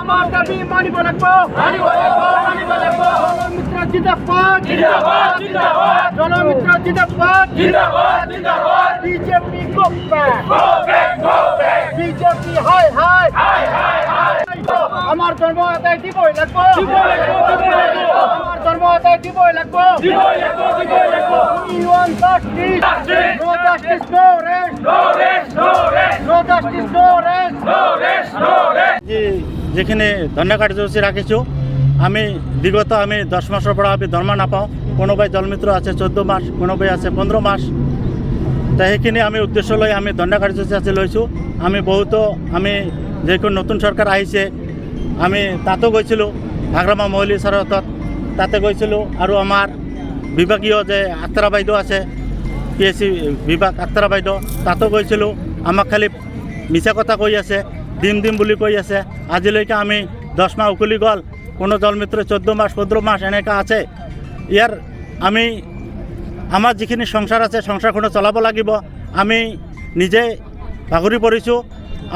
আমার দাবি মানিব লাগবো জনমিত্র জিন্দাবাদ জনমিত্র জিন্দাবাদ বিজেপি গো ব্যাক বিজেপি হাই হাই আমার ধর্ম আদায় দিবই লাগবো আমার ধর্ম আদায় দিবই লাগবো ইউয়ান জাস্টিস নো জাস্টিস নো রেস্ট নো জাস্টিস নো রেস্ট যেখানে ধর্ণা কার্যসূচী রাখিছোঁ আমি বিগত আমি 10 মাসৰ পৰা আমি দৰমহা নাপাওঁ কোনোবাই দলমিত্ৰ আছে 14 মাস কোনোবাই আছে 15 মাস তো সেইখিনি আমি উদ্দেশ্য লৈ আমি ধৰ্ণা কাৰ্যসূচী আজি লৈছোঁ আমি বহুতো আমি যিখন নতুন চৰকাৰ আহিছে আমি তাতো গৈছিলোঁ ভাগ্ৰামা মহলী ছাৰৰ তাতে গৈছিলোঁ আৰু আমাৰ বিভাগীয় যে আক্তাৰা বাইদেউ আছে PSC বিভাগ আক্তাৰা বাইদেউ তাতো গৈছিলোঁ আমাক খালি মিছা কথা কৈ আছে দিম বুলি কৈ আছে আজিলৈকে আমি 10 মাহ উকলি গ'ল কোনো দলমিত্ৰ 14 মাস 15 মাস এনেকুৱা আছে ইয়াৰ আমি আমাৰ যিখিনি সংসাৰ আছে সংসাৰখনো চলাব লাগিব আমি নিজে ভাগৰি পৰিছোঁ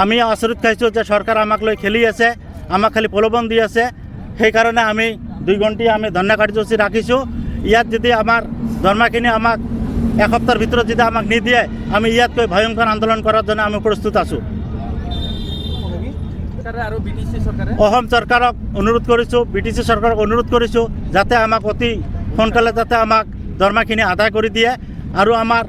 আমি আচৰিত খাইছোঁ যে চৰকাৰ আমাক লৈ খেলি আছে আমাক খালি প্ৰলোভন দি আছে সেইকাৰণে আমি 2 ঘণ্টা আমি ধৰ্ণা কাৰ্যসূচী ৰাখিছোঁ ইয়াত যদি আমাৰ ধৰ্মাখিনি আমাক এসপ্তাহৰ ভিতৰত যদি আমাক নিদিয়ে আমি ইয়াতকৈ ভয়ংকৰ আন্দোলন কৰাৰ জন্য আমি প্ৰস্তুত আছোঁ অসম চৰকাৰক অনুৰোধ কৰিছোঁ BTC চৰকাৰক অনুৰোধ কৰিছোঁ যাতে আমাক অতি সোনকালে যাতে আমাক ধৰ্মাখিনি আদায় কৰি দিয়ে আৰু আমাৰ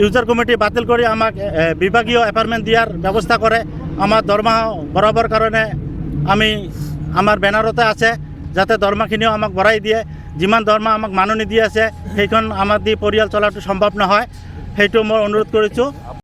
ইউজাৰ কমিটি বাতিল কৰি আমাক বিভাগীয় এপইণ্টমেণ্ট দিয়াৰ ব্যৱস্থা কৰে আমাৰ দৰমহা বঢ়াবৰ কাৰণে আমি আমাৰ বেনাৰতে আছে যাতে দৰমহাখিনিও আমাক বঢ়াই দিয়ে যিমান দৰমহা আমাক মাননি দি আছে সেইখন আমাক দি পৰিয়াল চলাটো সম্ভৱ নহয় সেইটো মই অনুৰোধ কৰিছোঁ